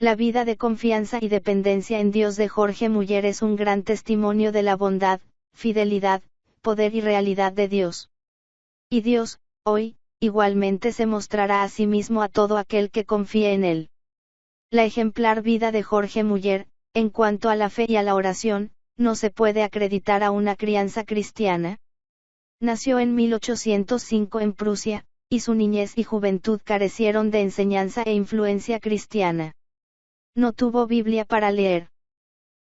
La vida de confianza y dependencia en Dios de Jorge Muller es un gran testimonio de la bondad, fidelidad, poder y realidad de Dios. Y Dios, hoy, igualmente se mostrará a sí mismo a todo aquel que confíe en Él. La ejemplar vida de Jorge Muller, en cuanto a la fe y a la oración, no se puede acreditar a una crianza cristiana. Nació en 1805 en Prusia, y su niñez y juventud carecieron de enseñanza e influencia cristiana. No tuvo Biblia para leer.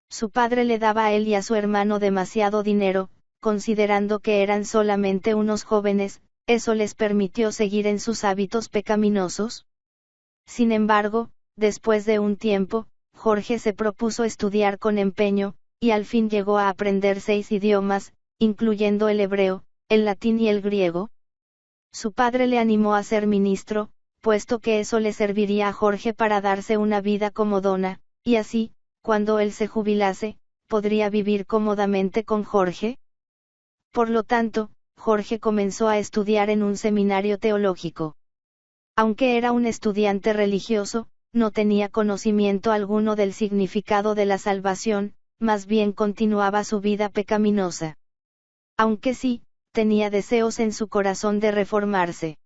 Su padre le daba a él y a su hermano demasiado dinero, considerando que eran solamente unos jóvenes, eso les permitió seguir en sus hábitos pecaminosos. Sin embargo, después de un tiempo, Jorge se propuso estudiar con empeño, y al fin llegó a aprender 6 idiomas, incluyendo el hebreo, el latín y el griego. Su padre le animó a ser ministro, puesto que eso le serviría a Jorge para darse una vida comodona, y así, cuando él se jubilase, podría vivir cómodamente con Jorge. Por lo tanto, Jorge comenzó a estudiar en un seminario teológico. Aunque era un estudiante religioso, no tenía conocimiento alguno del significado de la salvación, más bien continuaba su vida pecaminosa. Aunque sí, tenía deseos en su corazón de reformarse.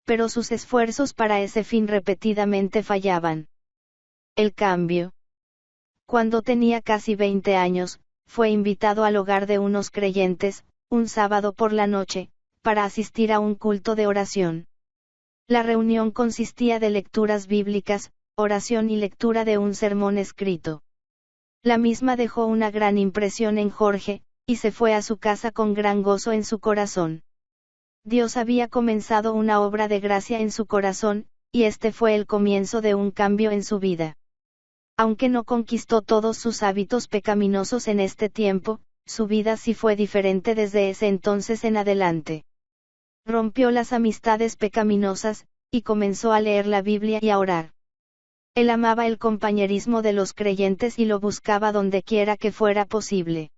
Pero sus esfuerzos para ese fin repetidamente fallaban. El cambio. Cuando tenía casi 20 años, fue invitado al hogar de unos creyentes, un sábado por la noche, para asistir a un culto de oración. La reunión consistía de lecturas bíblicas, oración y lectura de un sermón escrito. La misma dejó una gran impresión en Jorge, y se fue a su casa con gran gozo en su corazón. Dios había comenzado una obra de gracia en su corazón, y este fue el comienzo de un cambio en su vida. Aunque no conquistó todos sus hábitos pecaminosos en este tiempo, su vida sí fue diferente desde ese entonces en adelante. Rompió las amistades pecaminosas, y comenzó a leer la Biblia y a orar. Él amaba el compañerismo de los creyentes y lo buscaba donde quiera que fuera posible.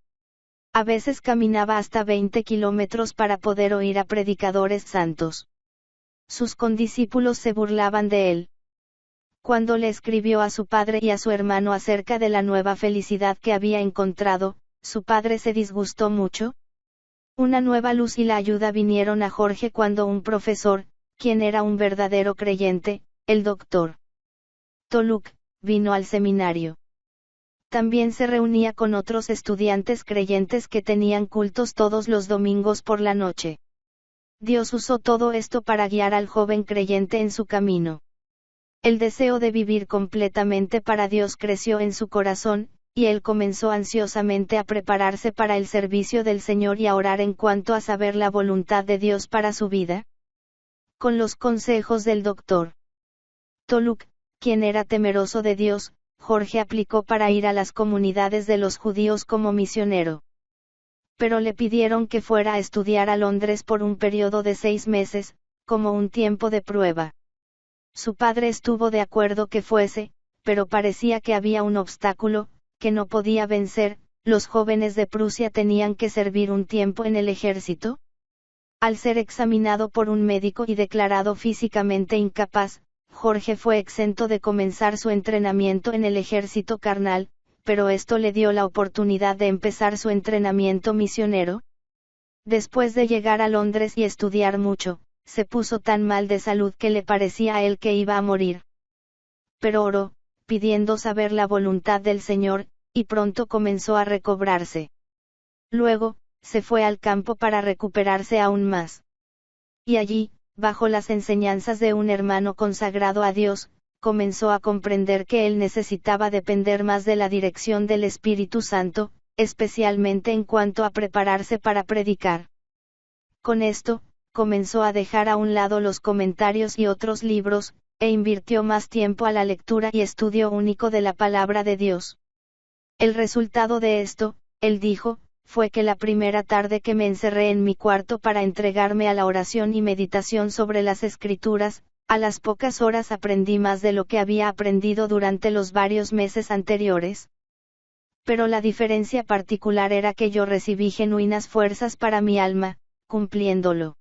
A veces caminaba hasta 20 kilómetros para poder oír a predicadores santos. Sus condiscípulos se burlaban de él. Cuando le escribió a su padre y a su hermano acerca de la nueva felicidad que había encontrado, su padre se disgustó mucho. Una nueva luz y la ayuda vinieron a Jorge cuando un profesor, quien era un verdadero creyente, el Dr. Toluk, vino al seminario. También se reunía con otros estudiantes creyentes que tenían cultos todos los domingos por la noche. Dios usó todo esto para guiar al joven creyente en su camino. El deseo de vivir completamente para Dios creció en su corazón, y él comenzó ansiosamente a prepararse para el servicio del Señor y a orar en cuanto a saber la voluntad de Dios para su vida. Con los consejos del Dr. Toluk, quien era temeroso de Dios, Jorge aplicó para ir a las comunidades de los judíos como misionero. Pero le pidieron que fuera a estudiar a Londres por un periodo de 6 meses, como un tiempo de prueba. Su padre estuvo de acuerdo que fuese, pero parecía que había un obstáculo, que no podía vencer. Los jóvenes de Prusia tenían que servir un tiempo en el ejército. Al ser examinado por un médico y declarado físicamente incapaz, Jorge fue exento de comenzar su entrenamiento en el ejército carnal, pero esto le dio la oportunidad de empezar su entrenamiento misionero. Después de llegar a Londres y estudiar mucho, se puso tan mal de salud que le parecía a él que iba a morir. Pero oró, pidiendo saber la voluntad del Señor, y pronto comenzó a recobrarse. Luego, se fue al campo para recuperarse aún más. Y allí, bajo las enseñanzas de un hermano consagrado a Dios, comenzó a comprender que él necesitaba depender más de la dirección del Espíritu Santo, especialmente en cuanto a prepararse para predicar. Con esto, comenzó a dejar a un lado los comentarios y otros libros, e invirtió más tiempo a la lectura y estudio único de la palabra de Dios. El resultado de esto, él dijo, fue que la primera tarde que me encerré en mi cuarto para entregarme a la oración y meditación sobre las Escrituras, a las pocas horas aprendí más de lo que había aprendido durante los varios meses anteriores. Pero la diferencia particular era que yo recibí genuinas fuerzas para mi alma, cumpliéndolo.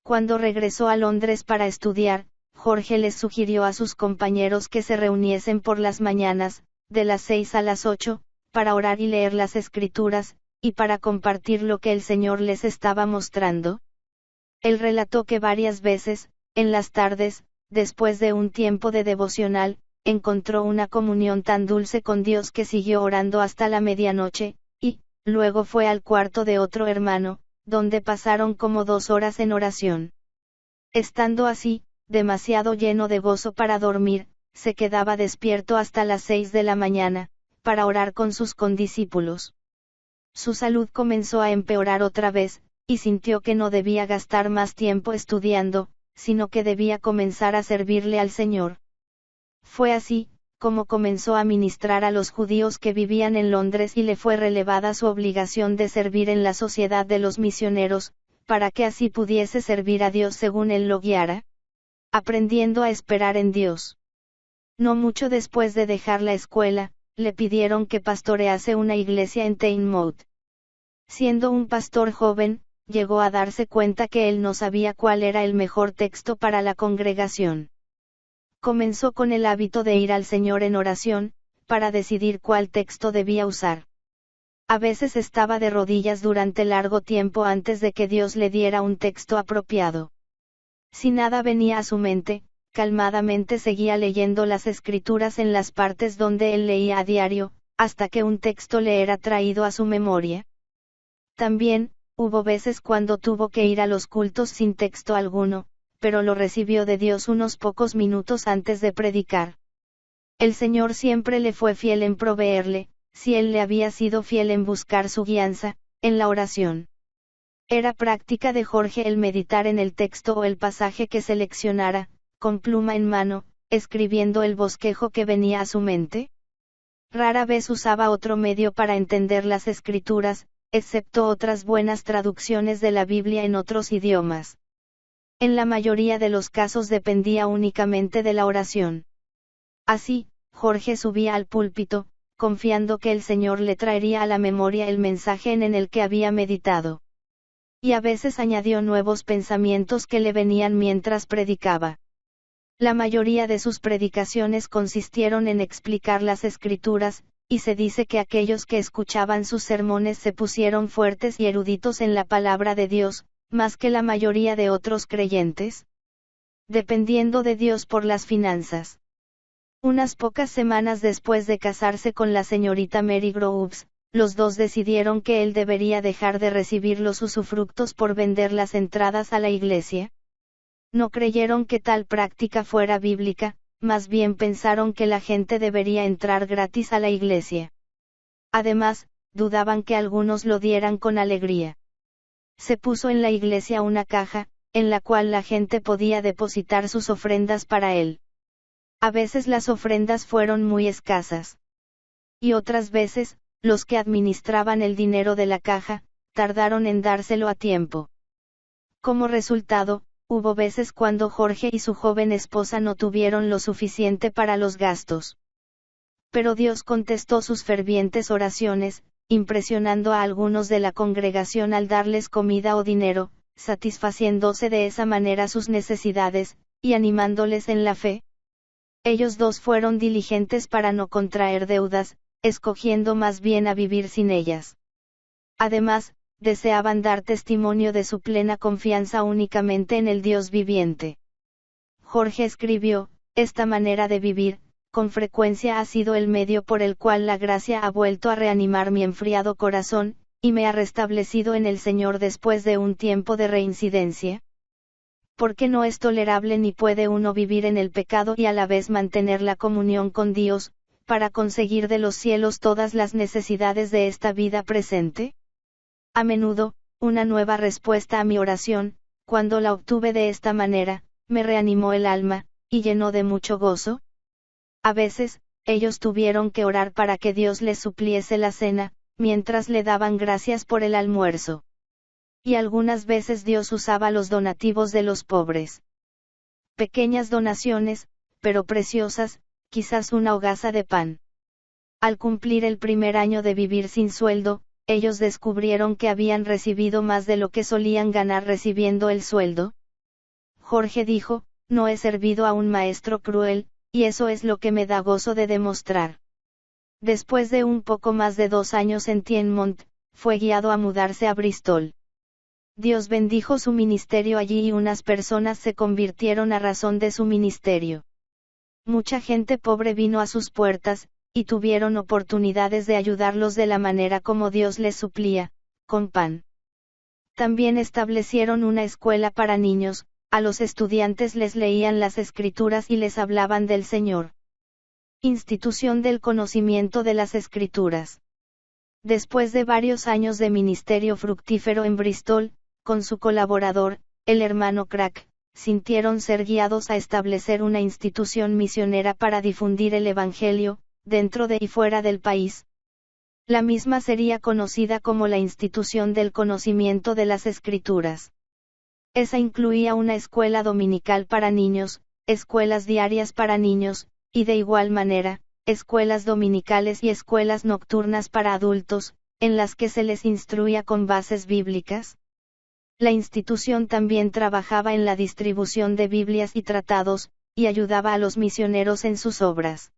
Cuando regresó a Londres para estudiar, Jorge les sugirió a sus compañeros que se reuniesen por las mañanas, de las 6 a las 8, para orar y leer las Escrituras, y para compartir lo que el Señor les estaba mostrando. Él relató que varias veces, en las tardes, después de un tiempo de devocional, encontró una comunión tan dulce con Dios que siguió orando hasta la medianoche, y, luego fue al cuarto de otro hermano, donde pasaron como 2 horas en oración. Estando así, demasiado lleno de gozo para dormir, se quedaba despierto hasta las 6 de la mañana, para orar con sus condiscípulos. Su salud comenzó a empeorar otra vez, y sintió que no debía gastar más tiempo estudiando, sino que debía comenzar a servirle al Señor. Fue así, como comenzó a ministrar a los judíos que vivían en Londres y le fue relevada su obligación de servir en la sociedad de los misioneros, para que así pudiese servir a Dios según él lo guiara, aprendiendo a esperar en Dios. No mucho después de dejar la escuela, le pidieron que pastorease una iglesia en Teignmouth. Siendo un pastor joven, llegó a darse cuenta que él no sabía cuál era el mejor texto para la congregación. Comenzó con el hábito de ir al Señor en oración, para decidir cuál texto debía usar. A veces estaba de rodillas durante largo tiempo antes de que Dios le diera un texto apropiado. Si nada venía a su mente, calmadamente seguía leyendo las Escrituras en las partes donde él leía a diario, hasta que un texto le era traído a su memoria. También, hubo veces cuando tuvo que ir a los cultos sin texto alguno, pero lo recibió de Dios unos pocos minutos antes de predicar. El Señor siempre le fue fiel en proveerle, si él le había sido fiel en buscar su guianza, en la oración. Era práctica de Jorge el meditar en el texto o el pasaje que seleccionara, con pluma en mano, escribiendo el bosquejo que venía a su mente. Rara vez usaba otro medio para entender las Escrituras, excepto otras buenas traducciones de la Biblia en otros idiomas. En la mayoría de los casos dependía únicamente de la oración. Así, Jorge subía al púlpito, confiando que el Señor le traería a la memoria el mensaje en el que había meditado. Y a veces añadió nuevos pensamientos que le venían mientras predicaba. La mayoría de sus predicaciones consistieron en explicar las Escrituras, y se dice que aquellos que escuchaban sus sermones se pusieron fuertes y eruditos en la palabra de Dios, más que la mayoría de otros creyentes. Dependiendo de Dios por las finanzas. Unas pocas semanas después de casarse con la señorita Mary Groves, los dos decidieron que él debería dejar de recibir los usufructos por vender las entradas a la iglesia. No creyeron que tal práctica fuera bíblica, más bien pensaron que la gente debería entrar gratis a la iglesia. Además, dudaban que algunos lo dieran con alegría. Se puso en la iglesia una caja, en la cual la gente podía depositar sus ofrendas para él. A veces las ofrendas fueron muy escasas. Y otras veces, los que administraban el dinero de la caja, tardaron en dárselo a tiempo. Como resultado, hubo veces cuando Jorge y su joven esposa no tuvieron lo suficiente para los gastos. Pero Dios contestó sus fervientes oraciones, impresionando a algunos de la congregación al darles comida o dinero, satisfaciéndose de esa manera sus necesidades, y animándoles en la fe. Ellos dos fueron diligentes para no contraer deudas, escogiendo más bien a vivir sin ellas. Además, deseaban dar testimonio de su plena confianza únicamente en el Dios viviente. Jorge escribió, esta manera de vivir, con frecuencia ha sido el medio por el cual la gracia ha vuelto a reanimar mi enfriado corazón, y me ha restablecido en el Señor después de un tiempo de reincidencia. Porque no es tolerable ni puede uno vivir en el pecado y a la vez mantener la comunión con Dios, para conseguir de los cielos todas las necesidades de esta vida presente. A menudo, una nueva respuesta a mi oración, cuando la obtuve de esta manera, me reanimó el alma, y llenó de mucho gozo. A veces, ellos tuvieron que orar para que Dios les supliese la cena, mientras le daban gracias por el almuerzo. Y algunas veces Dios usaba los donativos de los pobres. Pequeñas donaciones, pero preciosas, quizás una hogaza de pan. Al cumplir el primer año de vivir sin sueldo, ellos descubrieron que habían recibido más de lo que solían ganar recibiendo el sueldo. Jorge dijo, no he servido a un maestro cruel, y eso es lo que me da gozo de demostrar. Después de un poco más de 2 años en Tienemont, fue guiado a mudarse a Bristol. Dios bendijo su ministerio allí y unas personas se convirtieron a razón de su ministerio. Mucha gente pobre vino a sus puertas, y tuvieron oportunidades de ayudarlos de la manera como Dios les suplía, con pan. También establecieron una escuela para niños, a los estudiantes les leían las Escrituras y les hablaban del Señor. Institución del conocimiento de las Escrituras. Después de varios años de ministerio fructífero en Bristol, con su colaborador, el hermano Crack, sintieron ser guiados a establecer una institución misionera para difundir el Evangelio, dentro de y fuera del país. La misma sería conocida como la Institución del Conocimiento de las Escrituras. Esa incluía una escuela dominical para niños, escuelas diarias para niños, y de igual manera, escuelas dominicales y escuelas nocturnas para adultos, en las que se les instruía con bases bíblicas. La institución también trabajaba en la distribución de Biblias y tratados, y ayudaba a los misioneros en sus obras.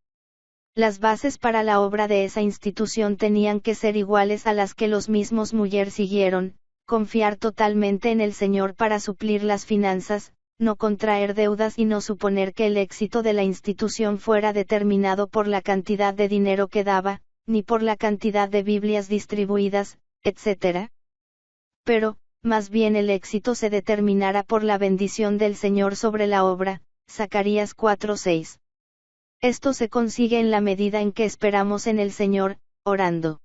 Las bases para la obra de esa institución tenían que ser iguales a las que los mismos Muller siguieron: confiar totalmente en el Señor para suplir las finanzas, no contraer deudas y no suponer que el éxito de la institución fuera determinado por la cantidad de dinero que daba, ni por la cantidad de Biblias distribuidas, etc. Pero, más bien el éxito se determinara por la bendición del Señor sobre la obra, Zacarías 4:6. Esto se consigue en la medida en que esperamos en el Señor, orando.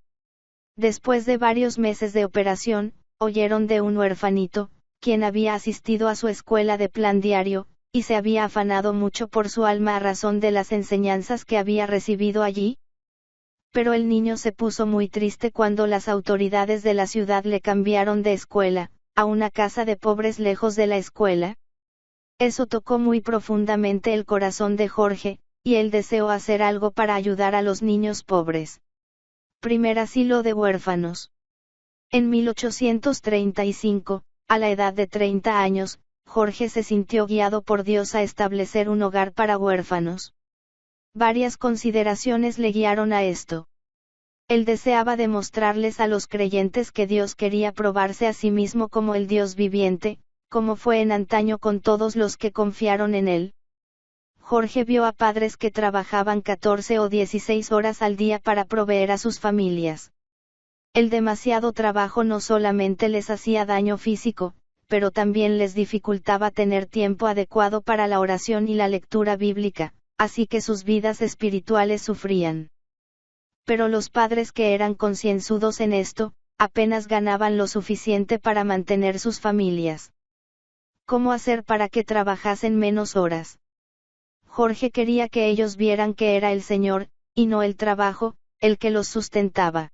Después de varios meses de operación, oyeron de un huerfanito, quien había asistido a su escuela de plan diario, y se había afanado mucho por su alma a razón de las enseñanzas que había recibido allí. Pero el niño se puso muy triste cuando las autoridades de la ciudad le cambiaron de escuela, a una casa de pobres lejos de la escuela. Eso tocó muy profundamente el corazón de Jorge, y él deseó hacer algo para ayudar a los niños pobres. Primer asilo de huérfanos. En 1835, a la edad de 30 años, Jorge se sintió guiado por Dios a establecer un hogar para huérfanos. Varias consideraciones le guiaron a esto. Él deseaba demostrarles a los creyentes que Dios quería probarse a sí mismo como el Dios viviente, como fue en antaño con todos los que confiaron en él. Jorge vio a padres que trabajaban 14 o 16 horas al día para proveer a sus familias. El demasiado trabajo no solamente les hacía daño físico, pero también les dificultaba tener tiempo adecuado para la oración y la lectura bíblica, así que sus vidas espirituales sufrían. Pero los padres que eran concienzudos en esto, apenas ganaban lo suficiente para mantener sus familias. ¿Cómo hacer para que trabajasen menos horas? Jorge quería que ellos vieran que era el Señor, y no el trabajo, el que los sustentaba.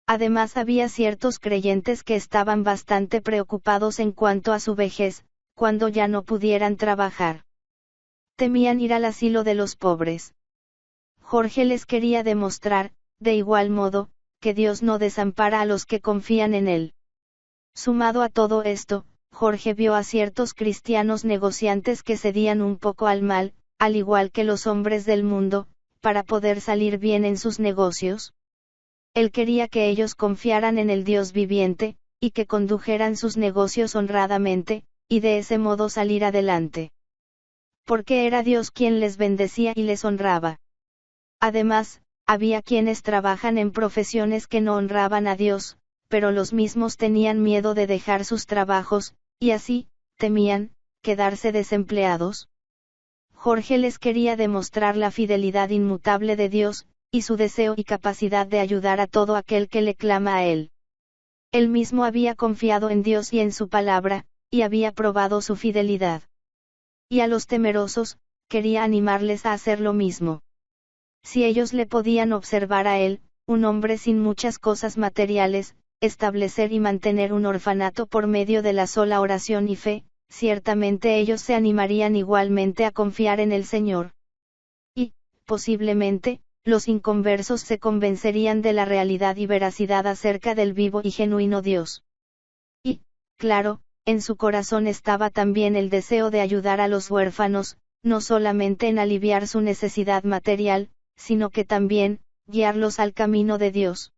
Además había ciertos creyentes que estaban bastante preocupados en cuanto a su vejez, cuando ya no pudieran trabajar. Temían ir al asilo de los pobres. Jorge les quería demostrar, de igual modo, que Dios no desampara a los que confían en Él. Sumado a todo esto, Jorge vio a ciertos cristianos negociantes que cedían un poco al mal, al igual que los hombres del mundo, para poder salir bien en sus negocios. Él quería que ellos confiaran en el Dios viviente, y que condujeran sus negocios honradamente, y de ese modo salir adelante. Porque era Dios quien les bendecía y les honraba. Además, había quienes trabajan en profesiones que no honraban a Dios, pero los mismos tenían miedo de dejar sus trabajos, y así, temían, quedarse desempleados. Jorge les quería demostrar la fidelidad inmutable de Dios, y su deseo y capacidad de ayudar a todo aquel que le clama a Él. Él mismo había confiado en Dios y en su palabra, y había probado su fidelidad. Y a los temerosos, quería animarles a hacer lo mismo. Si ellos le podían observar a él, un hombre sin muchas cosas materiales, establecer y mantener un orfanato por medio de la sola oración y fe, ciertamente ellos se animarían igualmente a confiar en el Señor. Y, posiblemente, los inconversos se convencerían de la realidad y veracidad acerca del vivo y genuino Dios. Y, claro, en su corazón estaba también el deseo de ayudar a los huérfanos, no solamente en aliviar su necesidad material, sino que también, guiarlos al camino de Dios.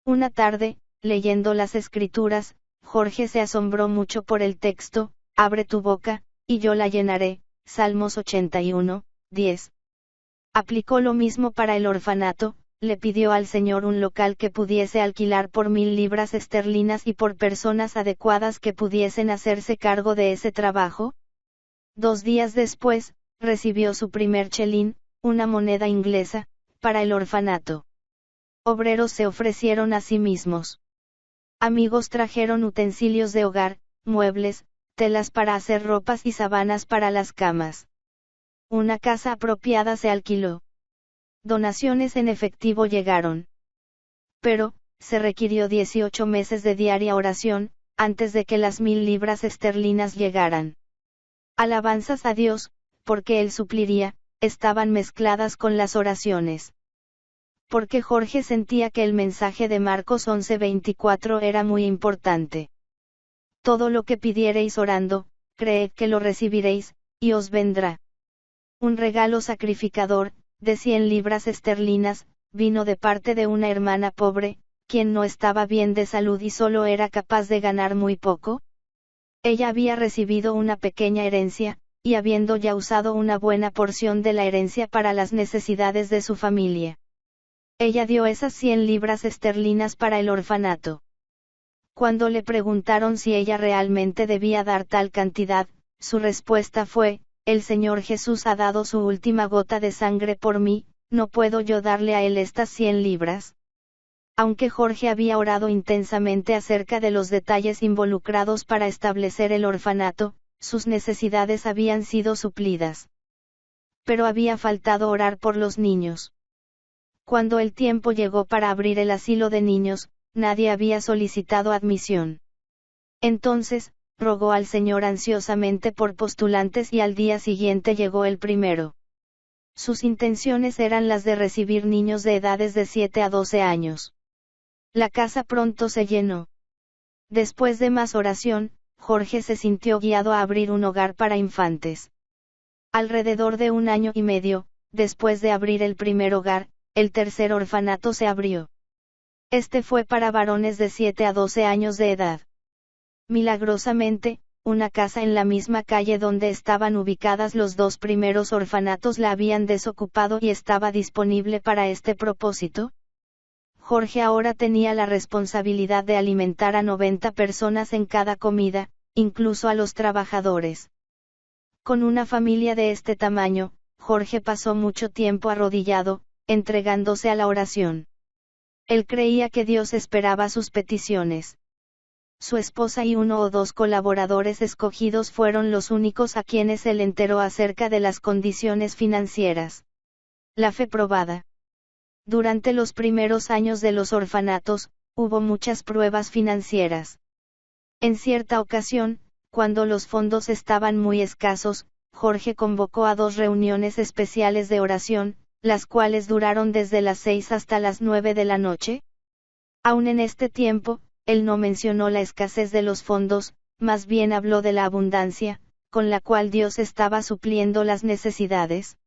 Una tarde, leyendo las Escrituras, Jorge se asombró mucho por el texto, abre tu boca, y yo la llenaré, Salmos 81, 10. Aplicó lo mismo para el orfanato, le pidió al Señor un local que pudiese alquilar por 1000 libras esterlinas y por personas adecuadas que pudiesen hacerse cargo de ese trabajo. 2 días después, recibió su primer chelín, una moneda inglesa, para el orfanato. Obreros se ofrecieron a sí mismos. Amigos trajeron utensilios de hogar, muebles, telas para hacer ropas y sábanas para las camas. Una casa apropiada se alquiló. Donaciones en efectivo llegaron. Pero, se requirió 18 meses de diaria oración, antes de que las 1000 libras esterlinas llegaran. Alabanzas a Dios, porque Él supliría, estaban mezcladas con las oraciones. Porque Jorge sentía que el mensaje de Marcos 11:24 era muy importante. Todo lo que pidiereis orando, creed que lo recibiréis, y os vendrá. Un regalo sacrificador, de 100 libras esterlinas, vino de parte de una hermana pobre, quien no estaba bien de salud y solo era capaz de ganar muy poco. Ella había recibido una pequeña herencia, y habiendo ya usado una buena porción de la herencia para las necesidades de su familia. Ella dio esas 100 libras esterlinas para el orfanato. Cuando le preguntaron si ella realmente debía dar tal cantidad, su respuesta fue, el Señor Jesús ha dado su última gota de sangre por mí, ¿no puedo yo darle a él estas 100 libras? Aunque Jorge había orado intensamente acerca de los detalles involucrados para establecer el orfanato, sus necesidades habían sido suplidas. Pero había faltado orar por los niños. Cuando el tiempo llegó para abrir el asilo de niños, nadie había solicitado admisión. Entonces, rogó al Señor ansiosamente por postulantes y al día siguiente llegó el primero. Sus intenciones eran las de recibir niños de edades de 7 a 12 años. La casa pronto se llenó. Después de más oración, Jorge se sintió guiado a abrir un hogar para infantes. Alrededor de 1 año y medio, después de abrir el primer hogar, el tercer orfanato se abrió. Este fue para varones de 7 a 12 años de edad. Milagrosamente, una casa en la misma calle donde estaban ubicadas los 2 primeros orfanatos la habían desocupado y estaba disponible para este propósito. Jorge ahora tenía la responsabilidad de alimentar a 90 personas en cada comida, incluso a los trabajadores. Con una familia de este tamaño, Jorge pasó mucho tiempo arrodillado, entregándose a la oración. Él creía que Dios esperaba sus peticiones. Su esposa y 1 o 2 colaboradores escogidos fueron los únicos a quienes él enteró acerca de las condiciones financieras. La fe probada. Durante los primeros años de los orfanatos, hubo muchas pruebas financieras. En cierta ocasión, cuando los fondos estaban muy escasos, Jorge convocó a 2 reuniones especiales de oración, las cuales duraron desde las 6 hasta las 9 de la noche. Aún en este tiempo, él no mencionó la escasez de los fondos, más bien habló de la abundancia, con la cual Dios estaba supliendo las necesidades.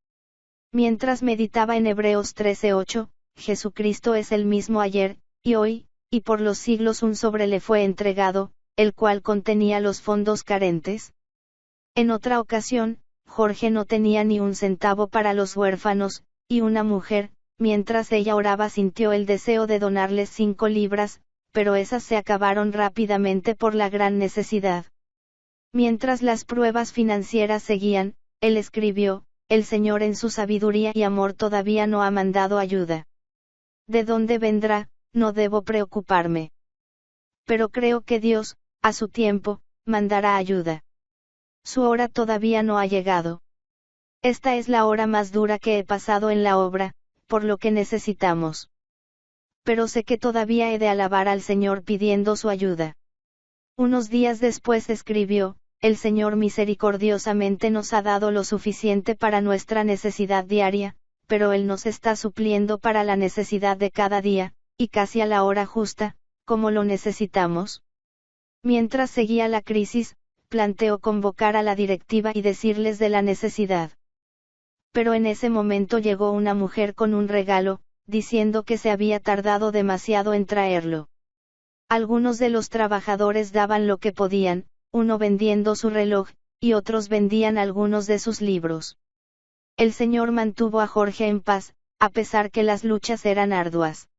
Mientras meditaba en Hebreos 13:8, Jesucristo es el mismo ayer, y hoy, y por los siglos un sobre le fue entregado, el cual contenía los fondos carentes. En otra ocasión, Jorge no tenía ni un centavo para los huérfanos, y una mujer, mientras ella oraba sintió el deseo de donarles 5 libras, pero esas se acabaron rápidamente por la gran necesidad. Mientras las pruebas financieras seguían, él escribió, el Señor en su sabiduría y amor todavía no ha mandado ayuda. ¿De dónde vendrá? No debo preocuparme. Pero creo que Dios, a su tiempo, mandará ayuda. Su hora todavía no ha llegado. Esta es la hora más dura que he pasado en la obra, por lo que necesitamos. Pero sé que todavía he de alabar al Señor pidiendo su ayuda. Unos días después escribió, el Señor misericordiosamente nos ha dado lo suficiente para nuestra necesidad diaria, pero Él nos está supliendo para la necesidad de cada día, y casi a la hora justa, como lo necesitamos. Mientras seguía la crisis, planteó convocar a la directiva y decirles de la necesidad. Pero en ese momento llegó una mujer con un regalo, diciendo que se había tardado demasiado en traerlo. Algunos de los trabajadores daban lo que podían, uno vendiendo su reloj, y otros vendían algunos de sus libros. El Señor mantuvo a Jorge en paz, a pesar que las luchas eran arduas.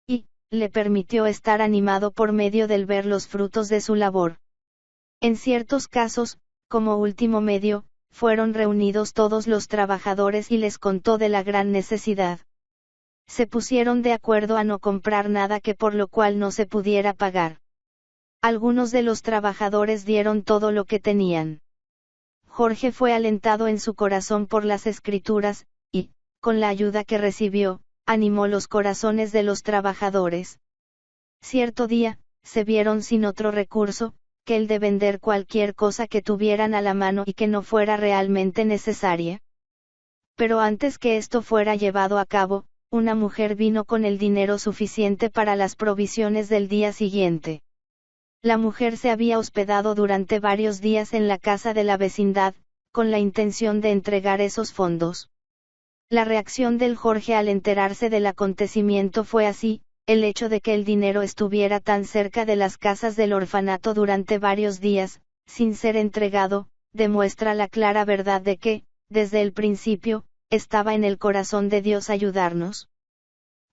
Y, le permitió estar animado por medio del ver los frutos de su labor. En ciertos casos, como último medio, fueron reunidos todos los trabajadores y les contó de la gran necesidad. Se pusieron de acuerdo a no comprar nada que por lo cual no se pudiera pagar. Algunos de los trabajadores dieron todo lo que tenían. Jorge fue alentado en su corazón por las Escrituras, y, con la ayuda que recibió, animó los corazones de los trabajadores. Cierto día, se vieron sin otro recurso, que el de vender cualquier cosa que tuvieran a la mano y que no fuera realmente necesaria. Pero antes que esto fuera llevado a cabo, una mujer vino con el dinero suficiente para las provisiones del día siguiente. La mujer se había hospedado durante varios días en la casa de la vecindad, con la intención de entregar esos fondos. La reacción del Jorge al enterarse del acontecimiento fue así: el hecho de que el dinero estuviera tan cerca de las casas del orfanato durante varios días, sin ser entregado, demuestra la clara verdad de que, desde el principio, estaba en el corazón de Dios ayudarnos.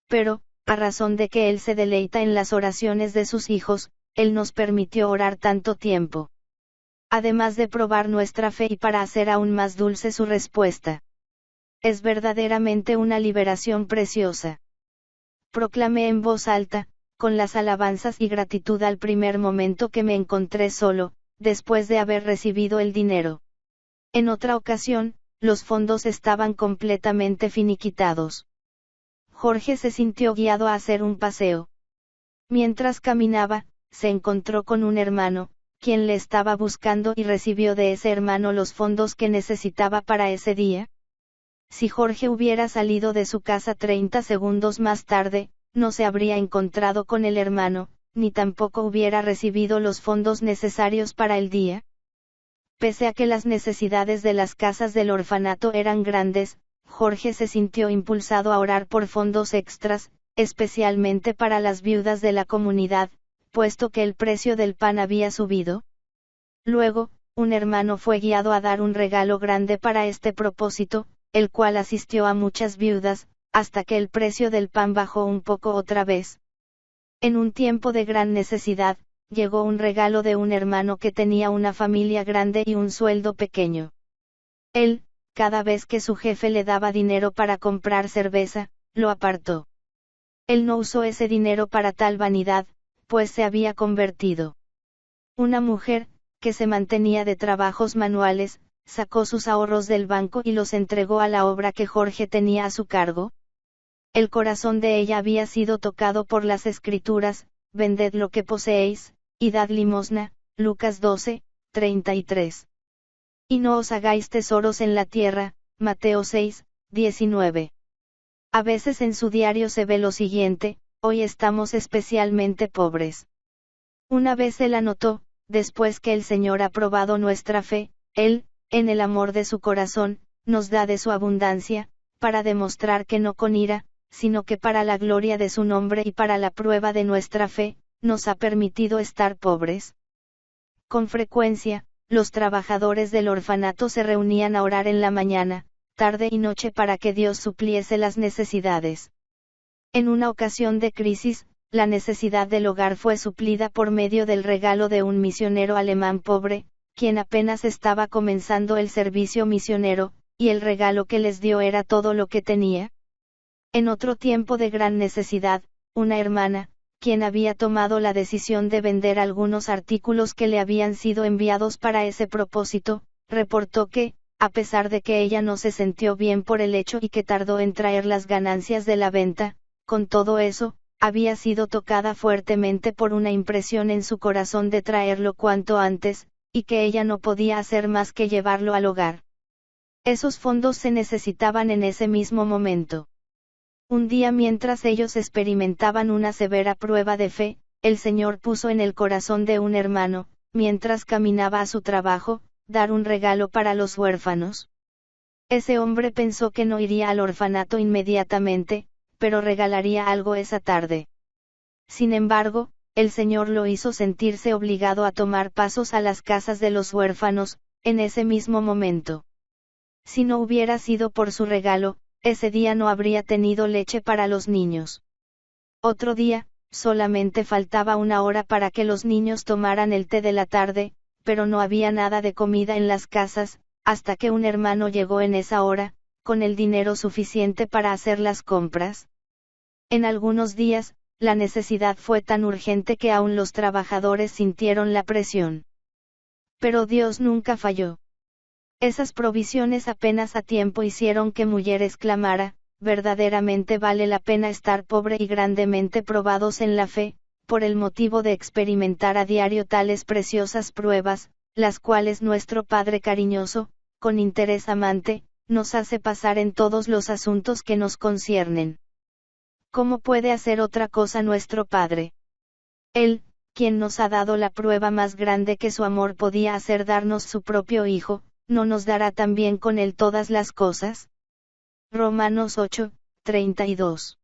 Pero, a razón de que Él se deleita en las oraciones de sus hijos, Él nos permitió orar tanto tiempo. Además de probar nuestra fe y para hacer aún más dulce su respuesta. Es verdaderamente una liberación preciosa. Proclamé en voz alta, con las alabanzas y gratitud al primer momento que me encontré solo, después de haber recibido el dinero. En otra ocasión, los fondos estaban completamente finiquitados. Jorge se sintió guiado a hacer un paseo. Mientras caminaba, se encontró con un hermano, quien le estaba buscando y recibió de ese hermano los fondos que necesitaba para ese día. Si Jorge hubiera salido de su casa 30 segundos más tarde, no se habría encontrado con el hermano, ni tampoco hubiera recibido los fondos necesarios para el día. Pese a que las necesidades de las casas del orfanato eran grandes, Jorge se sintió impulsado a orar por fondos extras, especialmente para las viudas de la comunidad, puesto que el precio del pan había subido. Luego, un hermano fue guiado a dar un regalo grande para este propósito, el cual asistió a muchas viudas, hasta que el precio del pan bajó un poco otra vez. En un tiempo de gran necesidad, llegó un regalo de un hermano que tenía una familia grande y un sueldo pequeño. Él, cada vez que su jefe le daba dinero para comprar cerveza, lo apartó. Él no usó ese dinero para tal vanidad, pues se había convertido. Una mujer, que se mantenía de trabajos manuales, sacó sus ahorros del banco y los entregó a la obra que Jorge tenía a su cargo. El corazón de ella había sido tocado por las Escrituras: vended lo que poseéis, y dad limosna, Lucas 12, 33. Y no os hagáis tesoros en la tierra, Mateo 6, 19. A veces en su diario se ve lo siguiente: hoy estamos especialmente pobres. Una vez él anotó: después que el Señor ha probado nuestra fe, Él, en el amor de su corazón, nos da de su abundancia, para demostrar que no con ira, sino que para la gloria de su nombre y para la prueba de nuestra fe, nos ha permitido estar pobres. Con frecuencia, los trabajadores del orfanato se reunían a orar en la mañana, tarde y noche para que Dios supliese las necesidades. En una ocasión de crisis, la necesidad del hogar fue suplida por medio del regalo de un misionero alemán pobre, quien apenas estaba comenzando el servicio misionero, y el regalo que les dio era todo lo que tenía. En otro tiempo de gran necesidad, una hermana, quien había tomado la decisión de vender algunos artículos que le habían sido enviados para ese propósito, reportó que, a pesar de que ella no se sintió bien por el hecho y que tardó en traer las ganancias de la venta, con todo eso, había sido tocada fuertemente por una impresión en su corazón de traerlo cuanto antes, y que ella no podía hacer más que llevarlo al hogar. Esos fondos se necesitaban en ese mismo momento. Un día, mientras ellos experimentaban una severa prueba de fe, el Señor puso en el corazón de un hermano, mientras caminaba a su trabajo, dar un regalo para los huérfanos. Ese hombre pensó que no iría al orfanato inmediatamente, pero regalaría algo esa tarde. Sin embargo, el Señor lo hizo sentirse obligado a tomar pasos a las casas de los huérfanos, en ese mismo momento. Si no hubiera sido por su regalo, ese día no habría tenido leche para los niños. Otro día, solamente faltaba una hora para que los niños tomaran el té de la tarde, pero no había nada de comida en las casas, hasta que un hermano llegó en esa hora, con el dinero suficiente para hacer las compras. En algunos días, la necesidad fue tan urgente que aún los trabajadores sintieron la presión. Pero Dios nunca falló. Esas provisiones apenas a tiempo hicieron que Muller exclamara: verdaderamente vale la pena estar pobre y grandemente probados en la fe, por el motivo de experimentar a diario tales preciosas pruebas, las cuales nuestro Padre cariñoso, con interés amante, nos hace pasar en todos los asuntos que nos conciernen. ¿Cómo puede hacer otra cosa nuestro Padre? Él, quien nos ha dado la prueba más grande que su amor podía hacer, darnos su propio Hijo, ¿no nos dará también con él todas las cosas? Romanos 8, 32.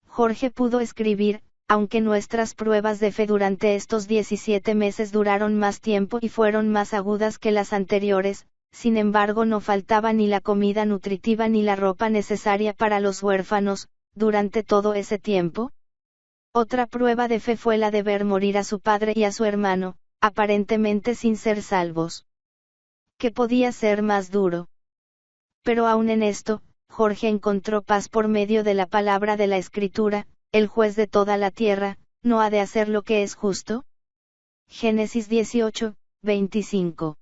Jorge pudo escribir: aunque nuestras pruebas de fe durante estos 17 meses duraron más tiempo y fueron más agudas que las anteriores, sin embargo no faltaba ni la comida nutritiva ni la ropa necesaria para los huérfanos, durante todo ese tiempo. Otra prueba de fe fue la de ver morir a su padre y a su hermano, aparentemente sin ser salvos. ¿Qué podía ser más duro? Pero aún en esto, Jorge encontró paz por medio de la palabra de la Escritura: el juez de toda la tierra, ¿no ha de hacer lo que es justo? Génesis 18, 25.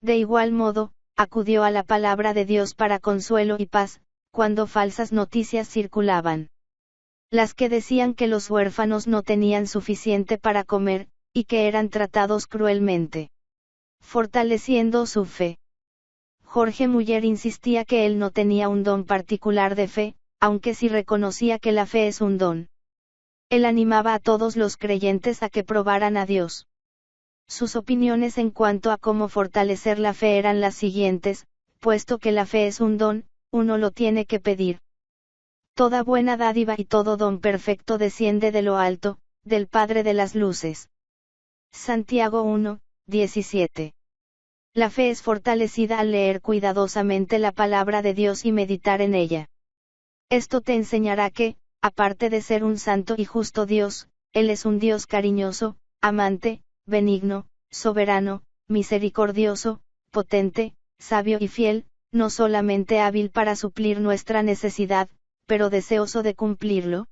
De igual modo, acudió a la palabra de Dios para consuelo y paz, cuando falsas noticias circulaban. Las que decían que los huérfanos no tenían suficiente para comer, y que eran tratados cruelmente. Fortaleciendo su fe. Jorge Muller insistía que él no tenía un don particular de fe, aunque sí reconocía que la fe es un don. Él animaba a todos los creyentes a que probaran a Dios. Sus opiniones en cuanto a cómo fortalecer la fe eran las siguientes: puesto que la fe es un don, uno lo tiene que pedir. Toda buena dádiva y todo don perfecto desciende de lo alto, del Padre de las luces. Santiago 1, 17. La fe es fortalecida al leer cuidadosamente la palabra de Dios y meditar en ella. Esto te enseñará que, aparte de ser un santo y justo Dios, Él es un Dios cariñoso, amante, benigno, soberano, misericordioso, potente, sabio y fiel, no solamente hábil para suplir nuestra necesidad, pero deseoso de cumplirlo.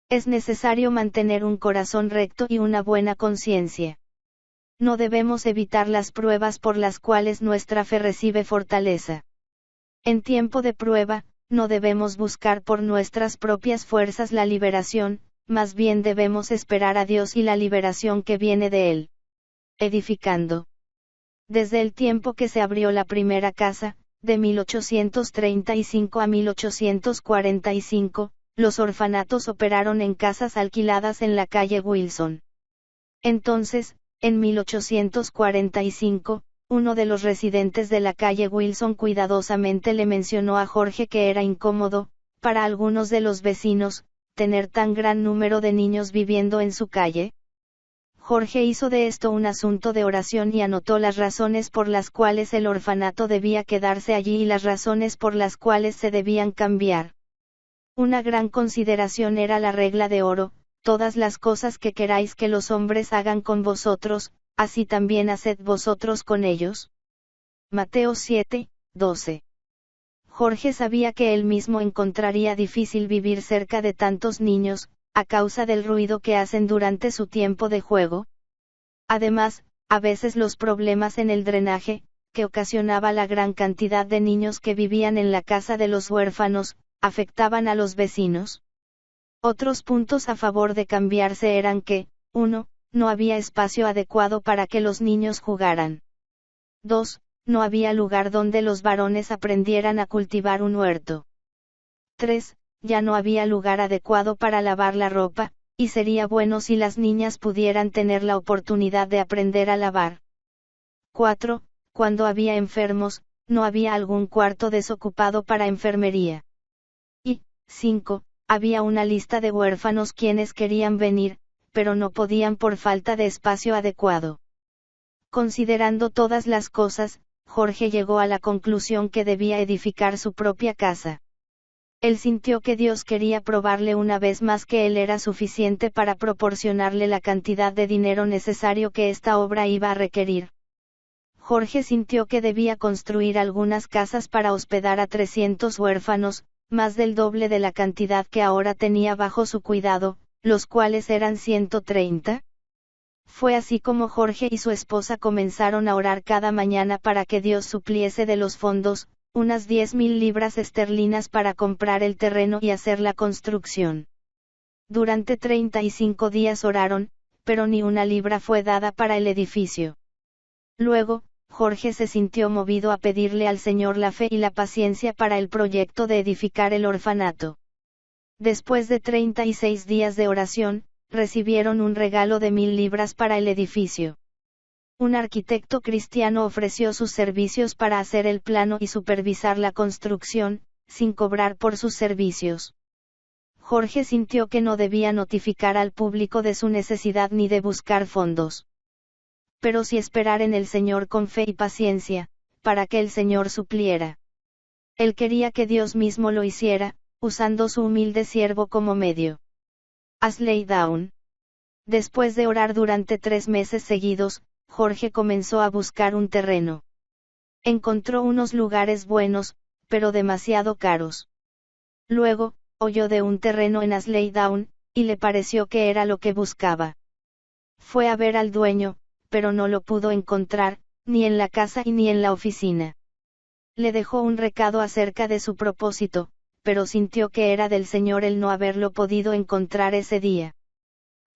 Es necesario mantener un corazón recto y una buena conciencia. No debemos evitar las pruebas por las cuales nuestra fe recibe fortaleza. En tiempo de prueba, no debemos buscar por nuestras propias fuerzas la liberación, más bien debemos esperar a Dios y la liberación que viene de Él. Edificando. Desde el tiempo que se abrió la primera casa, de 1835 a 1845, los orfanatos operaron en casas alquiladas en la calle Wilson. Entonces, en 1845, uno de los residentes de la calle Wilson cuidadosamente le mencionó a Jorge que era incómodo, para algunos de los vecinos, tener tan gran número de niños viviendo en su calle. Jorge hizo de esto un asunto de oración y anotó las razones por las cuales el orfanato debía quedarse allí y las razones por las cuales se debían cambiar. Una gran consideración era la regla de oro: todas las cosas que queráis que los hombres hagan con vosotros, así también haced vosotros con ellos. Mateo 7, 12. Jorge sabía que él mismo encontraría difícil vivir cerca de tantos niños, a causa del ruido que hacen durante su tiempo de juego. Además, a veces los problemas en el drenaje, que ocasionaba la gran cantidad de niños que vivían en la casa de los huérfanos, afectaban a los vecinos. Otros puntos a favor de cambiarse eran que, 1. No había espacio adecuado para que los niños jugaran. 2. No había lugar donde los varones aprendieran a cultivar un huerto. 3. Ya no había lugar adecuado para lavar la ropa, y sería bueno si las niñas pudieran tener la oportunidad de aprender a lavar. 4. Cuando había enfermos, no había algún cuarto desocupado para enfermería. Y, 5. Había una lista de huérfanos quienes querían venir, pero no podían por falta de espacio adecuado. Considerando todas las cosas, Jorge llegó a la conclusión que debía edificar su propia casa. Él sintió que Dios quería probarle una vez más que él era suficiente para proporcionarle la cantidad de dinero necesario que esta obra iba a requerir. Jorge sintió que debía construir algunas casas para hospedar a 300 huérfanos, más del doble de la cantidad que ahora tenía bajo su cuidado, los cuales eran 130. Fue así como Jorge y su esposa comenzaron a orar cada mañana para que Dios supliese de los fondos, unas 10.000 libras esterlinas para comprar el terreno y hacer la construcción. Durante 35 días oraron, pero ni una libra fue dada para el edificio. Luego, Jorge se sintió movido a pedirle al Señor la fe y la paciencia para el proyecto de edificar el orfanato. Después de 36 días de oración, recibieron un regalo de 1.000 libras para el edificio. Un arquitecto cristiano ofreció sus servicios para hacer el plano y supervisar la construcción, sin cobrar por sus servicios. Jorge sintió que no debía notificar al público de su necesidad ni de buscar fondos. Pero sí esperar en el Señor con fe y paciencia, para que el Señor supliera. Él quería que Dios mismo lo hiciera, usando su humilde siervo como medio. Ashley Down. Después de orar durante 3 meses seguidos, Jorge comenzó a buscar un terreno. Encontró unos lugares buenos, pero demasiado caros. Luego, oyó de un terreno en Ashley Down, y le pareció que era lo que buscaba. Fue a ver al dueño, pero no lo pudo encontrar, ni en la casa y ni en la oficina. Le dejó un recado acerca de su propósito, pero sintió que era del Señor el no haberlo podido encontrar ese día.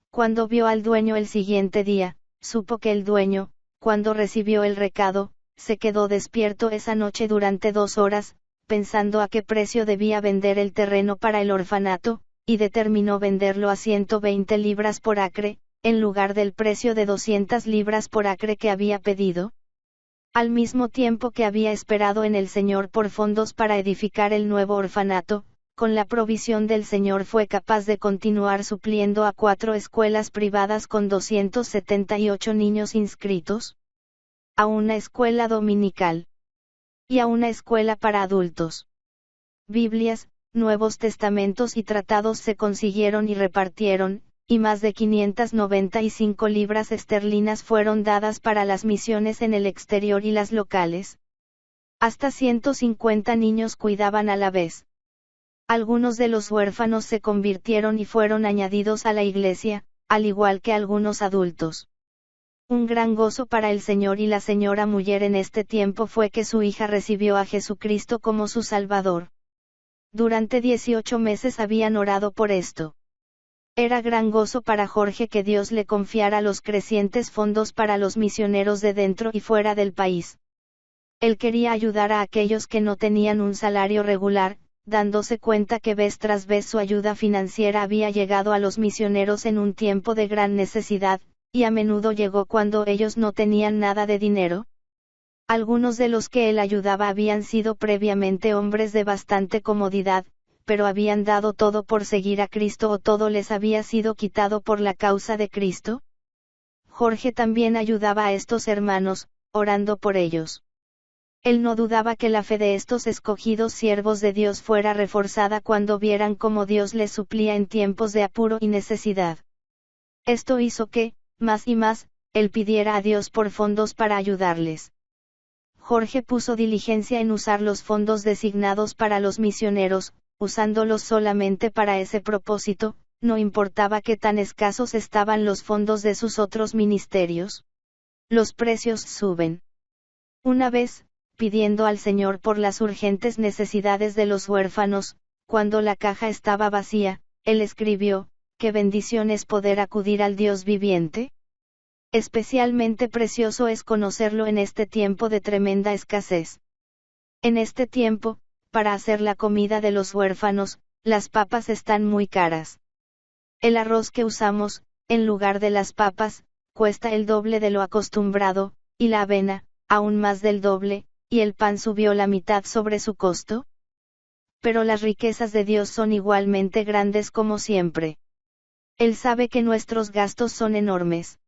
Cuando vio al dueño el siguiente día, supo que el dueño, cuando recibió el recado, se quedó despierto esa noche durante 2 horas, pensando a qué precio debía vender el terreno para el orfanato, y determinó venderlo a 120 libras por acre, en lugar del precio de 200 libras por acre que había pedido. Al mismo tiempo que había esperado en el Señor por fondos para edificar el nuevo orfanato, con la provisión del Señor fue capaz de continuar supliendo a 4 escuelas privadas con 278 niños inscritos, a una escuela dominical y a una escuela para adultos. Biblias, Nuevos Testamentos y tratados se consiguieron y repartieron, y más de 595 libras esterlinas fueron dadas para las misiones en el exterior y las locales. Hasta 150 niños cuidaban a la vez. Algunos de los huérfanos se convirtieron y fueron añadidos a la iglesia, al igual que algunos adultos. Un gran gozo para el Señor y la señora Muller en este tiempo fue que su hija recibió a Jesucristo como su Salvador. Durante 18 meses habían orado por esto. Era gran gozo para Jorge que Dios le confiara los crecientes fondos para los misioneros de dentro y fuera del país. Él quería ayudar a aquellos que no tenían un salario regular, dándose cuenta que vez tras vez su ayuda financiera había llegado a los misioneros en un tiempo de gran necesidad, y a menudo llegó cuando ellos no tenían nada de dinero. Algunos de los que él ayudaba habían sido previamente hombres de bastante comodidad, pero habían dado todo por seguir a Cristo o todo les había sido quitado por la causa de Cristo. Jorge también ayudaba a estos hermanos, orando por ellos. Él no dudaba que la fe de estos escogidos siervos de Dios fuera reforzada cuando vieran cómo Dios les suplía en tiempos de apuro y necesidad. Esto hizo que, más y más, él pidiera a Dios por fondos para ayudarles. Jorge puso diligencia en usar los fondos designados para los misioneros, usándolos solamente para ese propósito, no importaba qué tan escasos estaban los fondos de sus otros ministerios. Los precios suben. Una vez, pidiendo al Señor por las urgentes necesidades de los huérfanos, cuando la caja estaba vacía, él escribió, «Qué bendición es poder acudir al Dios viviente». Especialmente precioso es conocerlo en este tiempo de tremenda escasez. En este tiempo, para hacer la comida de los huérfanos, las papas están muy caras. El arroz que usamos, en lugar de las papas, cuesta el doble de lo acostumbrado, y la avena, aún más del doble, y el pan subió la mitad sobre su costo. Pero las riquezas de Dios son igualmente grandes como siempre. Él sabe que nuestros gastos son enormes.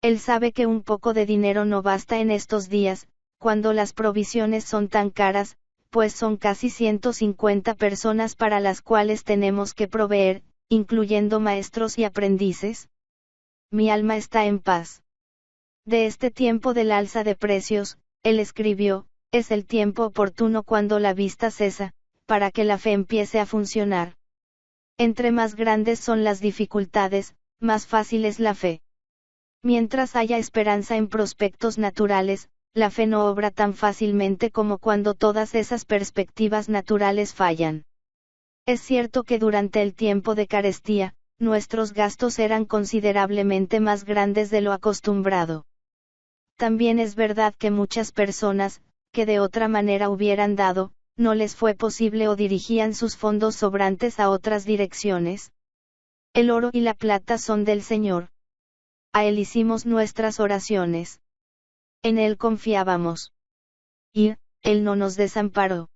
Él sabe que un poco de dinero no basta en estos días, cuando las provisiones son tan caras, pues son casi 150 personas para las cuales tenemos que proveer, incluyendo maestros y aprendices. Mi alma está en paz. De este tiempo del alza de precios, él escribió, es el tiempo oportuno cuando la vista cesa, para que la fe empiece a funcionar. Entre más grandes son las dificultades, más fácil es la fe. Mientras haya esperanza en prospectos naturales, la fe no obra tan fácilmente como cuando todas esas perspectivas naturales fallan. Es cierto que durante el tiempo de carestía, nuestros gastos eran considerablemente más grandes de lo acostumbrado. También es verdad que muchas personas, que de otra manera hubieran dado, no les fue posible o dirigían sus fondos sobrantes a otras direcciones. El oro y la plata son del Señor. A Él hicimos nuestras oraciones. En Él confiábamos. Y, Él no nos desamparó.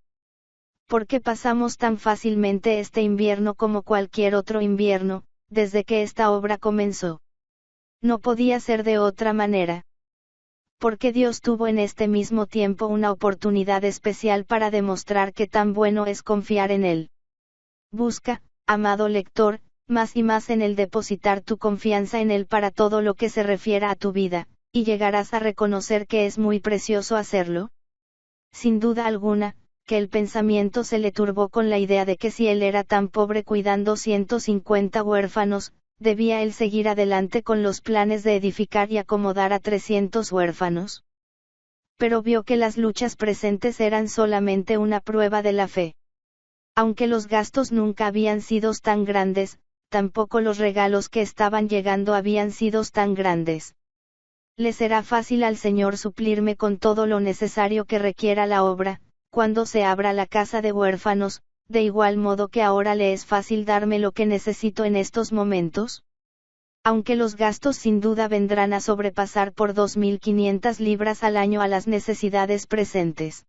¿Por qué pasamos tan fácilmente este invierno como cualquier otro invierno, desde que esta obra comenzó? No podía ser de otra manera. Porque Dios tuvo en este mismo tiempo una oportunidad especial para demostrar que tan bueno es confiar en Él. Busca, amado lector, más y más en el depositar tu confianza en Él para todo lo que se refiera a tu vida, y llegarás a reconocer que es muy precioso hacerlo. Sin duda alguna, que el pensamiento se le turbó con la idea de que si él era tan pobre cuidando 150 huérfanos, debía él seguir adelante con los planes de edificar y acomodar a 300 huérfanos. Pero vio que las luchas presentes eran solamente una prueba de la fe. Aunque los gastos nunca habían sido tan grandes, tampoco los regalos que estaban llegando habían sido tan grandes. Le será fácil al Señor suplirme con todo lo necesario que requiera la obra, cuando se abra la casa de huérfanos, de igual modo que ahora le es fácil darme lo que necesito en estos momentos. Aunque los gastos sin duda vendrán a sobrepasar por 2.500 libras al año a las necesidades presentes.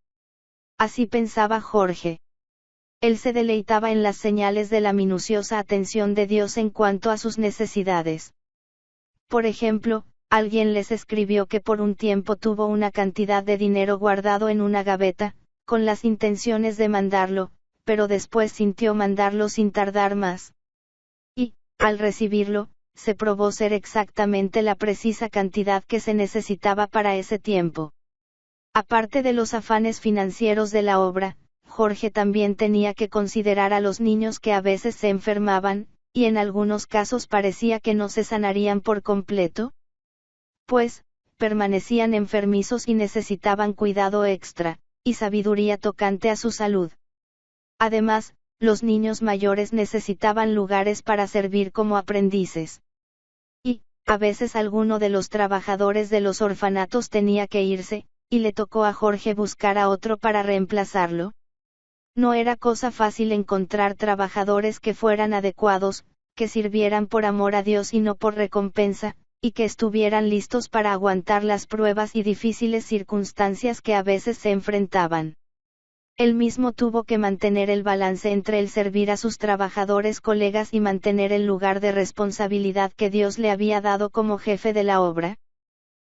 Así pensaba Jorge. Él se deleitaba en las señales de la minuciosa atención de Dios en cuanto a sus necesidades. Por ejemplo, alguien les escribió que por un tiempo tuvo una cantidad de dinero guardado en una gaveta, con las intenciones de mandarlo, pero después sintió mandarlo sin tardar más. Y, al recibirlo, se probó ser exactamente la precisa cantidad que se necesitaba para ese tiempo. Aparte de los afanes financieros de la obra, Jorge también tenía que considerar a los niños que a veces se enfermaban, y en algunos casos parecía que no se sanarían por completo. Pues, permanecían enfermizos y necesitaban cuidado extra, y sabiduría tocante a su salud. Además, los niños mayores necesitaban lugares para servir como aprendices. Y, a veces alguno de los trabajadores de los orfanatos tenía que irse, y le tocó a Jorge buscar a otro para reemplazarlo. No era cosa fácil encontrar trabajadores que fueran adecuados, que sirvieran por amor a Dios y no por recompensa, y que estuvieran listos para aguantar las pruebas y difíciles circunstancias que a veces se enfrentaban. Él mismo tuvo que mantener el balance entre el servir a sus trabajadores colegas y mantener el lugar de responsabilidad que Dios le había dado como jefe de la obra.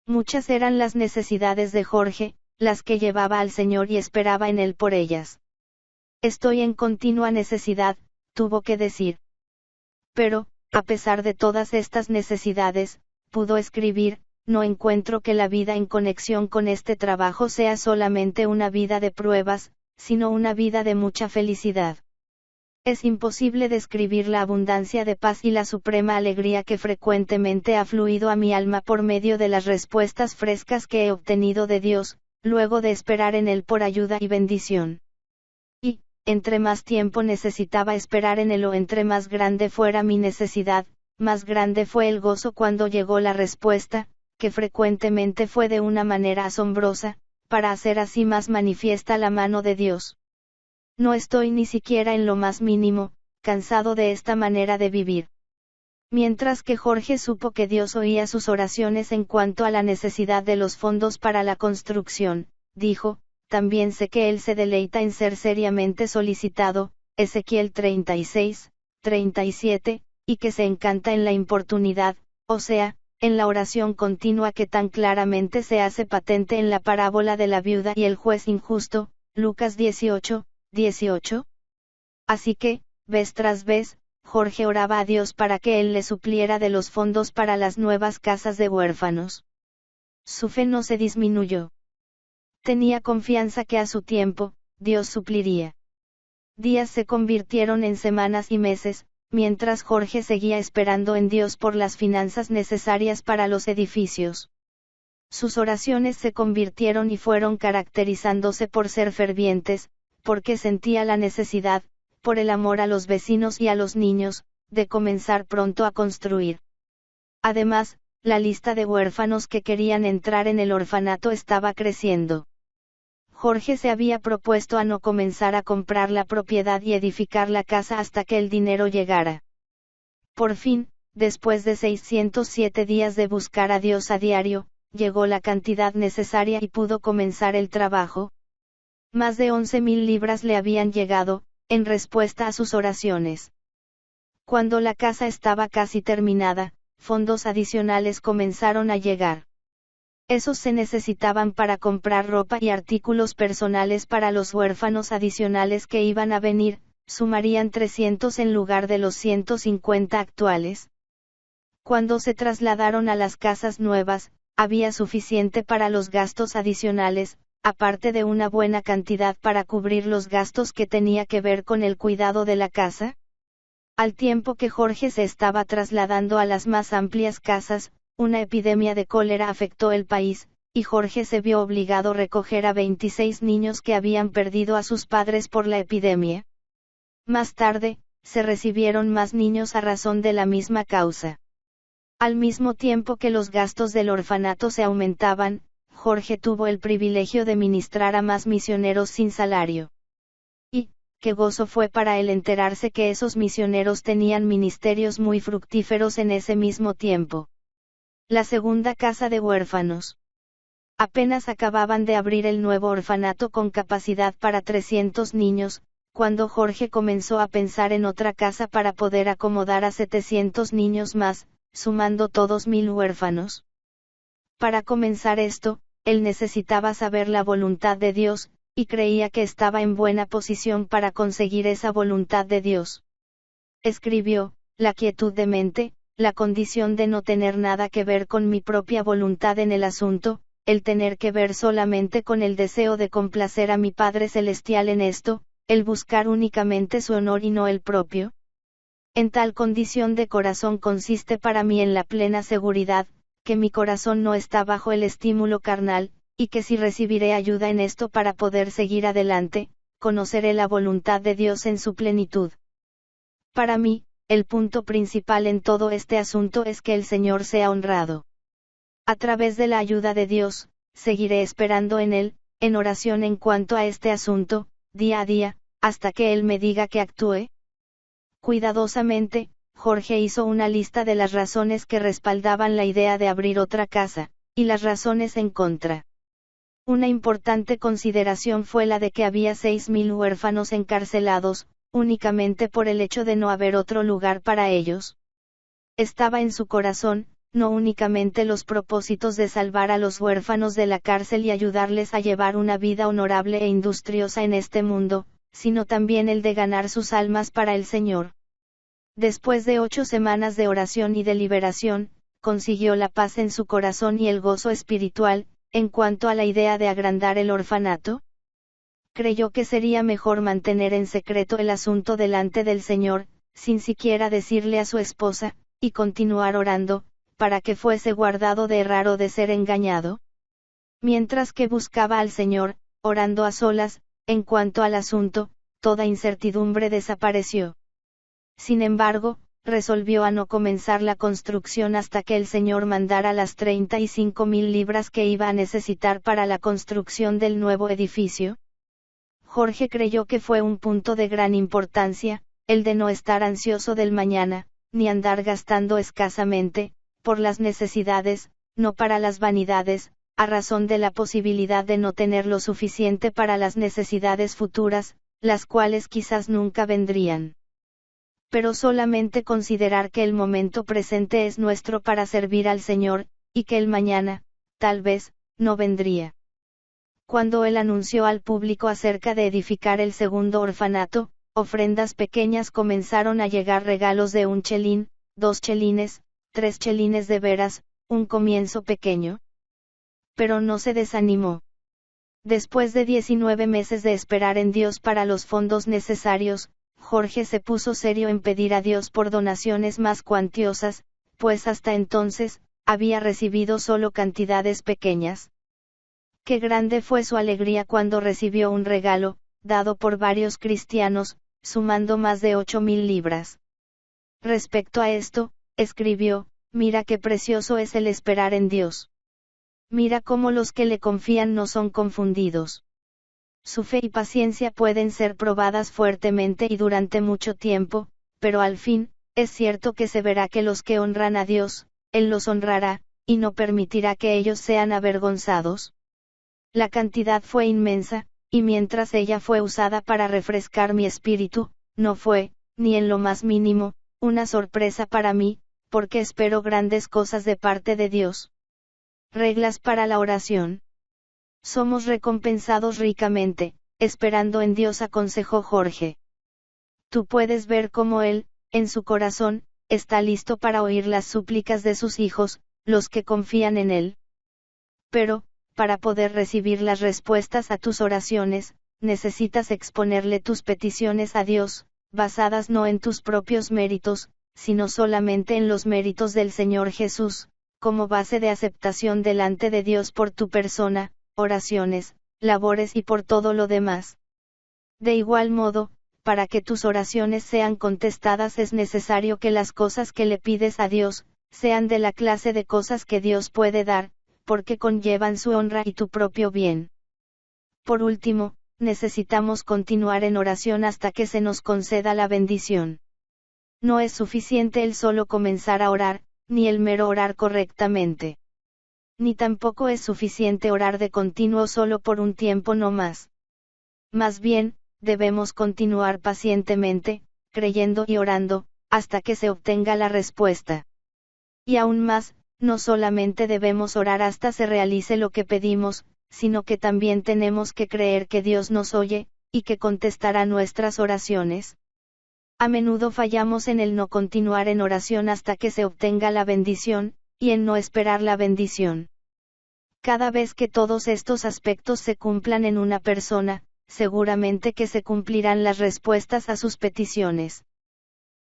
Muchas eran las necesidades de Jorge, las que llevaba al Señor y esperaba en Él por ellas. Estoy en continua necesidad, tuvo que decir. Pero, a pesar de todas estas necesidades, pudo escribir, no encuentro que la vida en conexión con este trabajo sea solamente una vida de pruebas, sino una vida de mucha felicidad. Es imposible describir la abundancia de paz y la suprema alegría que frecuentemente ha fluido a mi alma por medio de las respuestas frescas que he obtenido de Dios, luego de esperar en Él por ayuda y bendición. Y, entre más tiempo necesitaba esperar en Él o entre más grande fuera mi necesidad, más grande fue el gozo cuando llegó la respuesta, que frecuentemente fue de una manera asombrosa, para hacer así más manifiesta la mano de Dios. No estoy ni siquiera en lo más mínimo, cansado de esta manera de vivir. Mientras que Jorge supo que Dios oía sus oraciones en cuanto a la necesidad de los fondos para la construcción, dijo, también sé que Él se deleita en ser seriamente solicitado, Ezequiel 36, 37, y que se encanta en la importunidad, o sea, en la oración continua que tan claramente se hace patente en la parábola de la viuda y el juez injusto, Lucas 18, 18. Así que, vez tras vez, Jorge oraba a Dios para que Él le supliera de los fondos para las nuevas casas de huérfanos. Su fe no se disminuyó. Tenía confianza que a su tiempo, Dios supliría. Días se convirtieron en semanas y meses, mientras Jorge seguía esperando en Dios por las finanzas necesarias para los edificios. Sus oraciones se convirtieron y fueron caracterizándose por ser fervientes, porque sentía la necesidad, por el amor a los vecinos y a los niños, de comenzar pronto a construir. Además, la lista de huérfanos que querían entrar en el orfanato estaba creciendo. Jorge se había propuesto a no comenzar a comprar la propiedad y edificar la casa hasta que el dinero llegara. Por fin, después de 607 días de buscar a Dios a diario, llegó la cantidad necesaria y pudo comenzar el trabajo. Más de 11.000 libras le habían llegado, en respuesta a sus oraciones. Cuando la casa estaba casi terminada, fondos adicionales comenzaron a llegar. Esos se necesitaban para comprar ropa y artículos personales para los huérfanos adicionales que iban a venir, sumarían 300 en lugar de los 150 actuales. Cuando se trasladaron a las casas nuevas, había suficiente para los gastos adicionales, aparte de una buena cantidad para cubrir los gastos que tenía que ver con el cuidado de la casa. Al tiempo que Jorge se estaba trasladando a las más amplias casas, una epidemia de cólera afectó el país, y Jorge se vio obligado a recoger a 26 niños que habían perdido a sus padres por la epidemia. Más tarde, se recibieron más niños a razón de la misma causa. Al mismo tiempo que los gastos del orfanato se aumentaban, Jorge tuvo el privilegio de ministrar a más misioneros sin salario. Y, qué gozo fue para él enterarse que esos misioneros tenían ministerios muy fructíferos en ese mismo tiempo. La segunda casa de huérfanos. Apenas acababan de abrir el nuevo orfanato con capacidad para 300 niños, cuando Jorge comenzó a pensar en otra casa para poder acomodar a 700 niños más, sumando todos 1.000 huérfanos. Para comenzar esto, él necesitaba saber la voluntad de Dios, y creía que estaba en buena posición para conseguir esa voluntad de Dios. Escribió, la quietud de mente, la condición de no tener nada que ver con mi propia voluntad en el asunto, el tener que ver solamente con el deseo de complacer a mi Padre Celestial en esto, el buscar únicamente su honor y no el propio. En tal condición de corazón consiste para mí en la plena seguridad, que mi corazón no está bajo el estímulo carnal, y que si recibiré ayuda en esto para poder seguir adelante, conoceré la voluntad de Dios en su plenitud. Para mí, el punto principal en todo este asunto es que el Señor sea honrado. A través de la ayuda de Dios, seguiré esperando en Él, en oración en cuanto a este asunto, día a día, hasta que Él me diga que actúe. Cuidadosamente, Jorge hizo una lista de las razones que respaldaban la idea de abrir otra casa, y las razones en contra. Una importante consideración fue la de que había 6.000 huérfanos encarcelados, únicamente por el hecho de no haber otro lugar para ellos. Estaba en su corazón, no únicamente los propósitos de salvar a los huérfanos de la cárcel y ayudarles a llevar una vida honorable e industriosa en este mundo, sino también el de ganar sus almas para el Señor. Después de 8 semanas de oración y deliberación, consiguió la paz en su corazón y el gozo espiritual, en cuanto a la idea de agrandar el orfanato. Creyó que sería mejor mantener en secreto el asunto delante del Señor, sin siquiera decirle a su esposa, y continuar orando, para que fuese guardado de errar o de ser engañado. Mientras que buscaba al Señor, orando a solas, en cuanto al asunto, toda incertidumbre desapareció. Sin embargo, resolvió a no comenzar la construcción hasta que el Señor mandara las 35.000 libras que iba a necesitar para la construcción del nuevo edificio. Jorge creyó que fue un punto de gran importancia, el de no estar ansioso del mañana, ni andar gastando escasamente, por las necesidades, no para las vanidades, a razón de la posibilidad de no tener lo suficiente para las necesidades futuras, las cuales quizás nunca vendrían. Pero solamente considerar que el momento presente es nuestro para servir al Señor, y que el mañana, tal vez, no vendría. Cuando él anunció al público acerca de edificar el segundo orfanato, ofrendas pequeñas comenzaron a llegar, regalos de 1 chelín, 2 chelines, 3 chelines de veras, un comienzo pequeño. Pero no se desanimó. Después de 19 meses de esperar en Dios para los fondos necesarios, Jorge se puso serio en pedir a Dios por donaciones más cuantiosas, pues hasta entonces, había recibido solo cantidades pequeñas. Qué grande fue su alegría cuando recibió un regalo, dado por varios cristianos, sumando más de 8.000 libras. Respecto a esto, escribió: mira qué precioso es el esperar en Dios. Mira cómo los que le confían no son confundidos. Su fe y paciencia pueden ser probadas fuertemente y durante mucho tiempo, pero al fin, es cierto que se verá que los que honran a Dios, Él los honrará, y no permitirá que ellos sean avergonzados. La cantidad fue inmensa, y mientras ella fue usada para refrescar mi espíritu, no fue, ni en lo más mínimo, una sorpresa para mí, porque espero grandes cosas de parte de Dios. Reglas para la oración. Somos recompensados ricamente, esperando en Dios, aconsejó Jorge. Tú puedes ver cómo Él, en su corazón, está listo para oír las súplicas de sus hijos, los que confían en Él. Pero, para poder recibir las respuestas a tus oraciones, necesitas exponerle tus peticiones a Dios, basadas no en tus propios méritos, sino solamente en los méritos del Señor Jesús, como base de aceptación delante de Dios por tu persona, oraciones, labores y por todo lo demás. De igual modo, para que tus oraciones sean contestadas es necesario que las cosas que le pides a Dios, sean de la clase de cosas que Dios puede dar, porque conllevan su honra y tu propio bien. Por último, necesitamos continuar en oración hasta que se nos conceda la bendición. No es suficiente el solo comenzar a orar, ni el mero orar correctamente. Ni tampoco es suficiente orar de continuo solo por un tiempo no más. Más bien, debemos continuar pacientemente, creyendo y orando, hasta que se obtenga la respuesta. Y aún más, no solamente debemos orar hasta se realice lo que pedimos, sino que también tenemos que creer que Dios nos oye, y que contestará nuestras oraciones. A menudo fallamos en el no continuar en oración hasta que se obtenga la bendición, y en no esperar la bendición. Cada vez que todos estos aspectos se cumplan en una persona, seguramente que se cumplirán las respuestas a sus peticiones.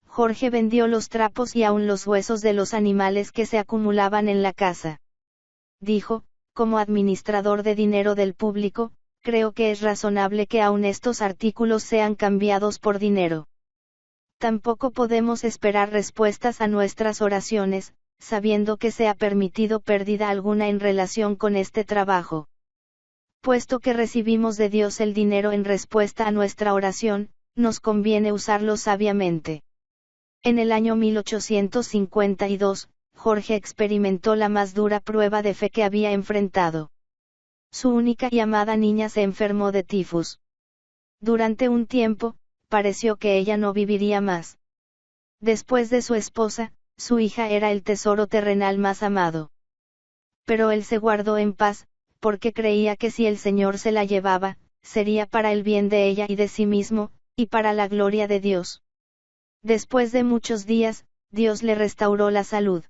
Jorge vendió los trapos y aún los huesos de los animales que se acumulaban en la casa. Dijo: como administrador de dinero del público, creo que es razonable que aún estos artículos sean cambiados por dinero. Tampoco podemos esperar respuestas a nuestras oraciones, sabiendo que se ha permitido pérdida alguna en relación con este trabajo. Puesto que recibimos de Dios el dinero en respuesta a nuestra oración, nos conviene usarlo sabiamente. En el año 1852, Jorge experimentó la más dura prueba de fe que había enfrentado. Su única y amada niña se enfermó de tifus. Durante un tiempo, pareció que ella no viviría más. Después de su esposa, su hija era el tesoro terrenal más amado. Pero él se guardó en paz, porque creía que si el Señor se la llevaba, sería para el bien de ella y de sí mismo, y para la gloria de Dios. Después de muchos días, Dios le restauró la salud.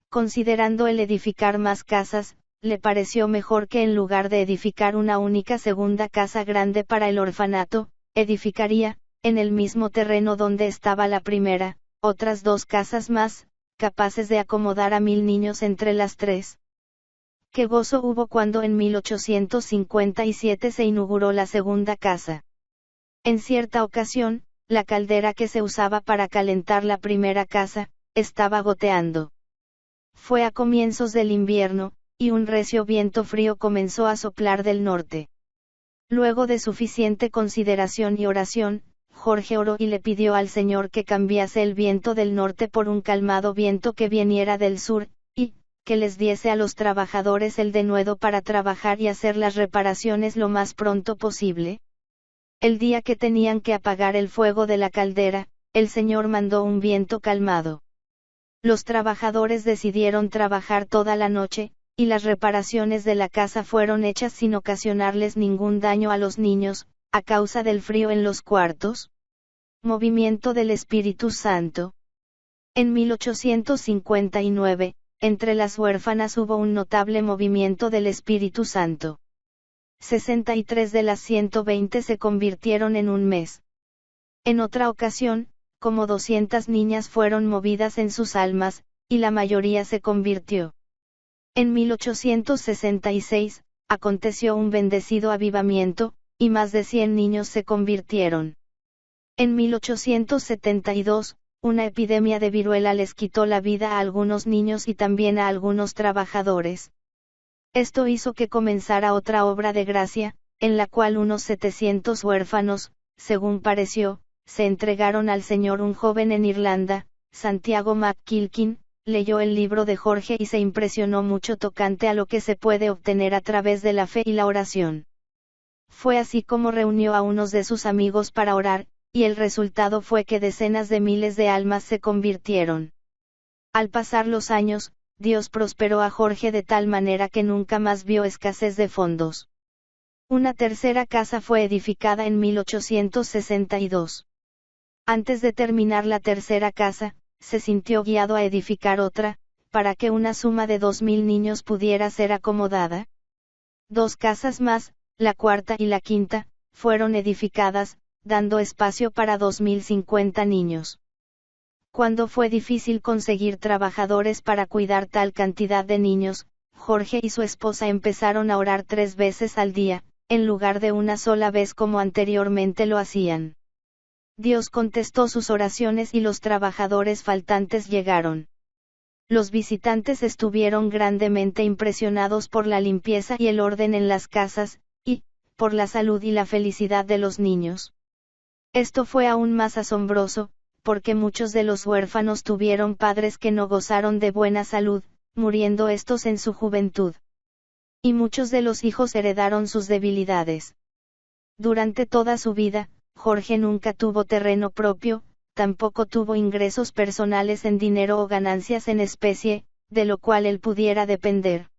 Considerando el edificar más casas, le pareció mejor que en lugar de edificar una única segunda casa grande para el orfanato, edificaría, en el mismo terreno donde estaba la primera, otras 2 casas más, capaces de acomodar a 1000 niños entre las 3. Qué gozo hubo cuando en 1857 se inauguró la segunda casa. En cierta ocasión, la caldera que se usaba para calentar la primera casa, estaba goteando. Fue a comienzos del invierno, y un recio viento frío comenzó a soplar del norte. Luego de suficiente consideración y oración, Jorge oró y le pidió al Señor que cambiase el viento del norte por un calmado viento que viniera del sur, y que les diese a los trabajadores el denuedo para trabajar y hacer las reparaciones lo más pronto posible. El día que tenían que apagar el fuego de la caldera, el Señor mandó un viento calmado. Los trabajadores decidieron trabajar toda la noche, y las reparaciones de la casa fueron hechas sin ocasionarles ningún daño a los niños, a causa del frío en los cuartos. Movimiento del Espíritu Santo. En 1859, entre las huérfanas hubo un notable movimiento del Espíritu Santo. 63 de las 120 se convirtieron en un mes. En otra ocasión, como 200 niñas fueron movidas en sus almas, y la mayoría se convirtió. En 1866, aconteció un bendecido avivamiento, y más de 100 niños se convirtieron. En 1872, una epidemia de viruela les quitó la vida a algunos niños y también a algunos trabajadores. Esto hizo que comenzara otra obra de gracia, en la cual unos 700 huérfanos, según pareció, se entregaron al Señor. Un joven en Irlanda, Santiago McKilkin, leyó el libro de Jorge y se impresionó mucho tocante a lo que se puede obtener a través de la fe y la oración. Fue así como reunió a unos de sus amigos para orar, y el resultado fue que decenas de miles de almas se convirtieron. Al pasar los años, Dios prosperó a Jorge de tal manera que nunca más vio escasez de fondos. Una tercera casa fue edificada en 1862. Antes de terminar la tercera casa, se sintió guiado a edificar otra, para que una suma de 2000 niños pudiera ser acomodada. 2 casas más, la cuarta y la quinta, fueron edificadas, dando espacio para 2050 niños. Cuando fue difícil conseguir trabajadores para cuidar tal cantidad de niños, Jorge y su esposa empezaron a orar 3 veces al día, en lugar de una sola vez como anteriormente lo hacían. Dios contestó sus oraciones y los trabajadores faltantes llegaron. Los visitantes estuvieron grandemente impresionados por la limpieza y el orden en las casas, y, por la salud y la felicidad de los niños. Esto fue aún más asombroso, porque muchos de los huérfanos tuvieron padres que no gozaron de buena salud, muriendo estos en su juventud. Y muchos de los hijos heredaron sus debilidades. Durante toda su vida, Jorge nunca tuvo terreno propio, tampoco tuvo ingresos personales en dinero o ganancias en especie, de lo cual él pudiera depender.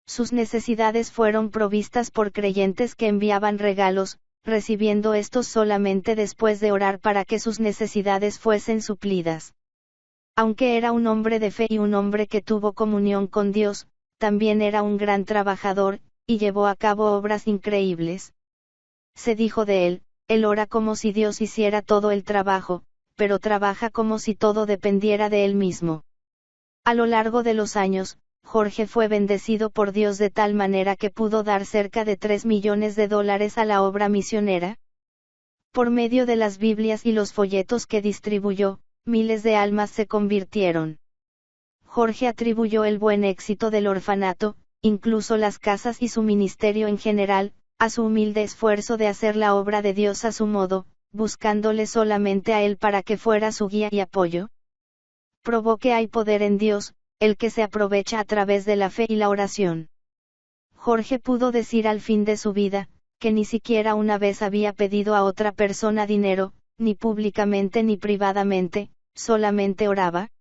Sus necesidades fueron provistas por creyentes que enviaban regalos, recibiendo estos solamente después de orar para que sus necesidades fuesen suplidas. Aunque era un hombre de fe y un hombre que tuvo comunión con Dios, también era un gran trabajador, y llevó a cabo obras increíbles. Se dijo de él: él ora como si Dios hiciera todo el trabajo, pero trabaja como si todo dependiera de él mismo. A lo largo de los años, Jorge fue bendecido por Dios de tal manera que pudo dar cerca de $3 millones a la obra misionera. Por medio de las Biblias y los folletos que distribuyó, miles de almas se convirtieron. Jorge atribuyó el buen éxito del orfanato, incluso las casas y su ministerio en general, a su humilde esfuerzo de hacer la obra de Dios a su modo, buscándole solamente a Él para que fuera su guía y apoyo. Probó que hay poder en Dios, el que se aprovecha a través de la fe y la oración. Jorge pudo decir al fin de su vida, que ni siquiera una vez había pedido a otra persona dinero, ni públicamente ni privadamente, solamente oraba.